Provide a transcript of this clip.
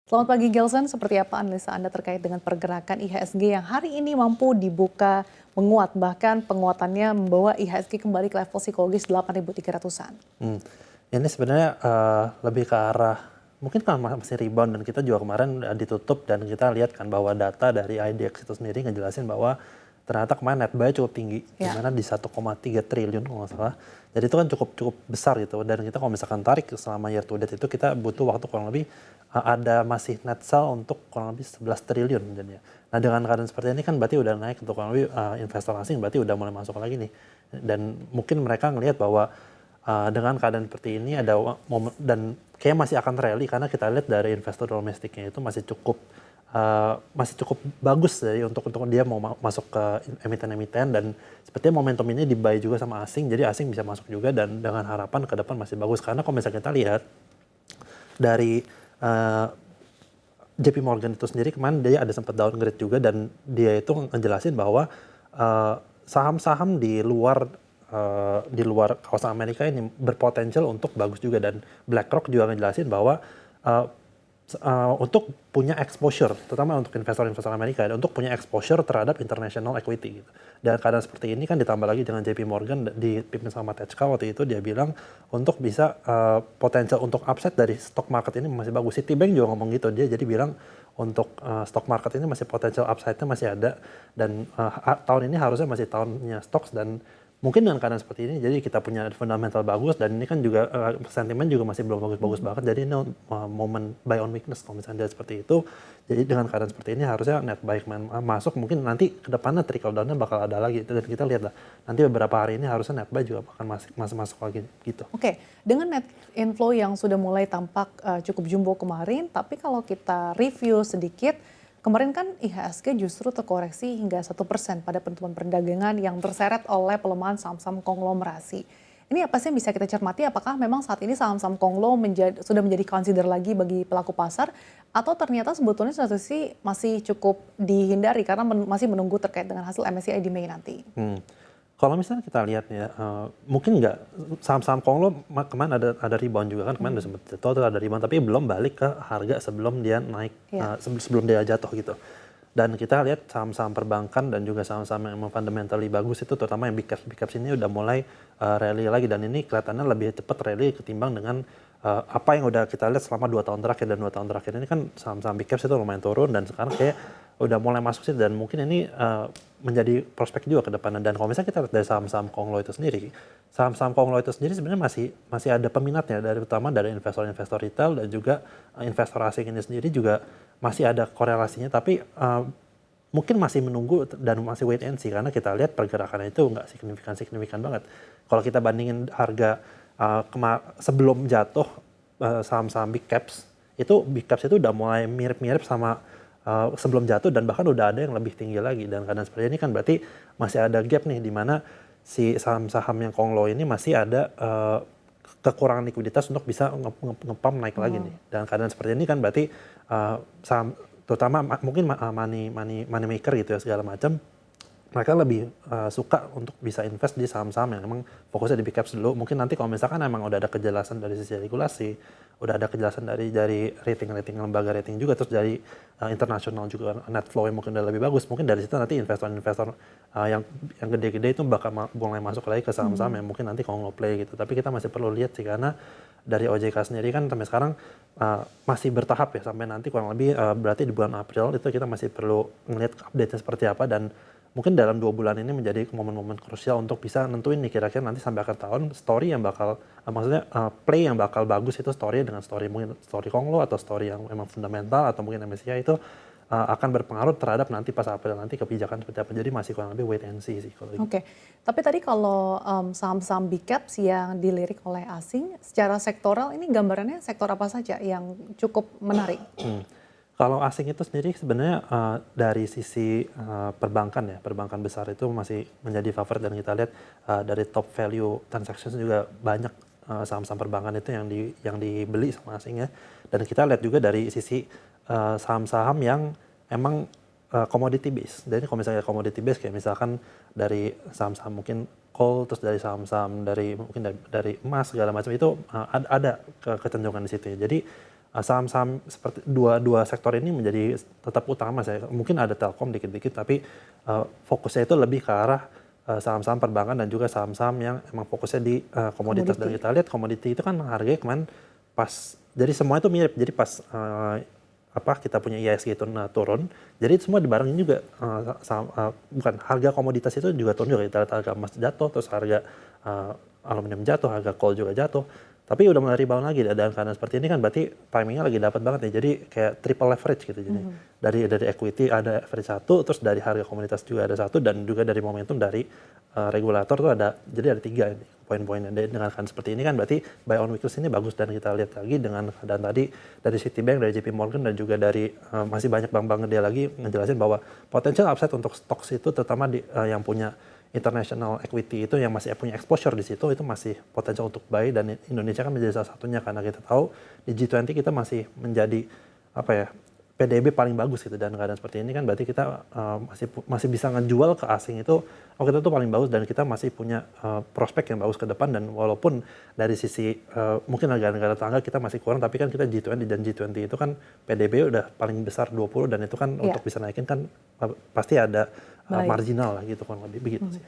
Selamat pagi Gelson, seperti apa analisa Anda terkait dengan pergerakan IHSG yang hari ini mampu dibuka menguat, bahkan penguatannya membawa IHSG kembali ke level psikologis 8.300-an. Ini sebenarnya lebih ke arah mungkin kan masih rebound dan kita juga kemarin ditutup dan kita lihat kan bahwa data dari IDX itu sendiri ngejelasin bahwa ternyata kemarin net buy cukup tinggi, di mana di 1,3 triliun kalau nggak salah. Jadi itu kan cukup besar gitu. Dan kita kalau misalkan tarik selama year to date itu kita butuh waktu kurang lebih ada masih net sell untuk kurang lebih 11 triliun jadinya. Nah dengan keadaan seperti ini kan berarti udah naik untuk kurang lebih investor asing berarti udah mulai masuk lagi nih. Dan mungkin mereka ngelihat bahwa dengan keadaan seperti ini ada momen dan kayak masih akan rally karena kita lihat dari investor domestiknya itu masih cukup bagus dari untuk dia mau masuk ke emiten-emiten dan sepertinya momentum ini dibuy juga sama asing jadi asing bisa masuk juga dan dengan harapan ke depan masih bagus karena kalau misalnya kita lihat dari JP Morgan itu sendiri kemarin dia ada sempat downgrade juga dan dia itu ngejelasin bahwa saham-saham di luar kawasan Amerika ini berpotensial untuk bagus juga dan BlackRock juga ngejelasin bahwa untuk punya exposure, terutama untuk investor-investor Amerika, untuk punya exposure terhadap international equity gitu. Dan keadaan seperti ini kan ditambah lagi dengan JP Morgan dipimpin sama Tetchka waktu itu dia bilang untuk bisa potensial untuk upside dari stock market ini masih bagus. Citibank juga ngomong gitu dia jadi bilang untuk stock market ini masih potensial upside-nya masih ada dan tahun ini harusnya masih tahunnya stocks dan mungkin dengan keadaan seperti ini, jadi kita punya fundamental bagus dan ini kan juga sentimen juga masih belum bagus-bagus banget. Jadi ini momen buy on weakness kalau misalnya dia seperti itu. Jadi dengan keadaan seperti ini harusnya net buy masuk. Mungkin nanti ke depannya trickle down-nya bakal ada lagi. Dan kita lihat lah, nanti beberapa hari ini harusnya net buy juga akan masuk lagi gitu. Oke, dengan net inflow yang sudah mulai tampak cukup jumbo kemarin, tapi kalau kita review sedikit, kemarin kan IHSG justru terkoreksi hingga 1% pada penutupan perdagangan yang terseret oleh pelemahan saham-saham konglomerasi. Ini apa sih yang bisa kita cermati? Apakah memang saat ini saham-saham konglo sudah menjadi consider lagi bagi pelaku pasar? Atau ternyata sebetulnya strategi masih cukup dihindari karena masih menunggu terkait dengan hasil MSCI di Mei nanti? Kalau misalnya kita lihat ya, mungkin nggak saham-saham konglo kemarin ada rebound juga kan kemarin udah sempat jatuh ada rebound tapi belum balik ke harga sebelum dia naik sebelum dia jatuh gitu. Dan kita lihat saham-saham perbankan dan juga saham-saham yang memang fundamentally bagus itu terutama yang big caps ini udah mulai rally lagi dan ini kelihatannya lebih cepat rally ketimbang dengan apa yang udah kita lihat selama 2 tahun terakhir dan 2 tahun terakhir ini kan saham-saham big caps itu lumayan turun dan sekarang kayak udah mulai masuk sih dan mungkin ini menjadi prospek juga ke depannya dan kalau misalnya kita lihat dari saham-saham konglo itu sendiri sebenarnya masih ada peminatnya dari utama dari investor-investor retail dan juga investor asing ini sendiri juga masih ada korelasinya tapi mungkin masih menunggu dan masih wait and see karena kita lihat pergerakannya itu nggak signifikan banget. Kalau kita bandingin harga sebelum jatuh saham-saham big caps itu udah mulai mirip-mirip sama sebelum jatuh dan bahkan udah ada yang lebih tinggi lagi dan keadaan seperti ini kan berarti masih ada gap nih di mana si saham-saham yang konglo ini masih ada kekurangan likuiditas untuk bisa ngepump naik lagi nih dan keadaan seperti ini kan berarti saham terutama mungkin money maker gitu ya segala macam mereka lebih suka untuk bisa invest di saham-saham yang memang fokusnya di big caps dulu. Mungkin nanti kalau misalkan emang udah ada kejelasan dari sisi regulasi, udah ada kejelasan dari rating lembaga rating juga, terus dari internasional juga net flow yang mungkin udah lebih bagus. Mungkin dari situ nanti investor-investor yang gede-gede itu bakal mulai masuk lagi ke saham-saham yang mungkin nanti kalau play gitu. Tapi kita masih perlu lihat sih karena dari OJK sendiri kan sampai sekarang masih bertahap ya sampai nanti kurang lebih berarti di bulan April itu kita masih perlu ngelihat update-nya seperti apa dan mungkin dalam 2 bulan ini menjadi momen-momen krusial untuk bisa nentuin nih kira-kira nanti sampai akhir tahun story yang bakal play yang bakal bagus itu story dengan story mungkin story konglo atau story yang memang fundamental atau mungkin MSCI itu akan berpengaruh terhadap nanti pas April nanti kebijakan seperti apa. Jadi masih kurang lebih wait and see sih kalau gitu. Oke, tapi tadi kalau saham-saham big caps yang dilirik oleh asing secara sektoral ini gambarannya sektor apa saja yang cukup menarik? Kalau asing itu sendiri sebenarnya dari sisi perbankan besar itu masih menjadi favorit dan kita lihat dari top value transactions juga banyak saham-saham perbankan itu yang dibeli sama asing ya. Dan kita lihat juga dari sisi saham-saham yang emang commodity base. Jadi kalau misalnya commodity base kayak misalkan dari saham-saham mungkin coal terus dari saham-saham dari mungkin dari emas segala macam itu ada kecenderungan di situ ya. Jadi saham-saham seperti dua sektor ini menjadi tetap utama saya. Mungkin ada Telkom dikit-dikit, tapi fokusnya itu lebih ke arah saham-saham perbankan dan juga saham-saham yang emang fokusnya di komoditas. Dan kita lihat komoditi itu kan harganya kemarin pas, jadi semua itu mirip. Jadi pas kita punya IHSG itu turun, jadi semua dibarengin juga bukan harga komoditas itu juga turun juga. Kita lihat harga emas jatuh, terus harga aluminium jatuh, harga coal juga jatuh. Tapi udah mulai rebound lagi dalam keadaan seperti ini kan, berarti timingnya lagi dapat banget nih. Jadi kayak triple leverage gitu. Jadi dari equity ada leverage satu, terus dari harga komoditas juga ada satu, dan juga dari momentum dari regulator tuh ada. Jadi ada 3 ini poin-poinnya. Dengan keadaan seperti ini kan berarti buy on weakness ini bagus, dan kita lihat lagi dengan keadaan tadi dari Citibank, dari JP Morgan, dan juga dari masih banyak bank-bank gede lagi ngejelasin bahwa potential upside untuk stocks itu terutama di, yang punya international equity itu, yang masih punya exposure di situ, itu masih potensial untuk buy, dan Indonesia kan menjadi salah satunya karena kita tahu di G20 kita masih menjadi PDB paling bagus gitu. Dan keadaan seperti ini kan berarti kita masih bisa ngejual ke asing itu, kita tuh paling bagus, dan kita masih punya prospek yang bagus ke depan. Dan walaupun dari sisi mungkin negara-negara tetangga kita masih kurang, tapi kan kita G20, dan G20 itu kan PDB udah paling besar 20, dan itu kan untuk bisa naikin kan pasti ada marginal lah gitu, kurang lebih begitu sih.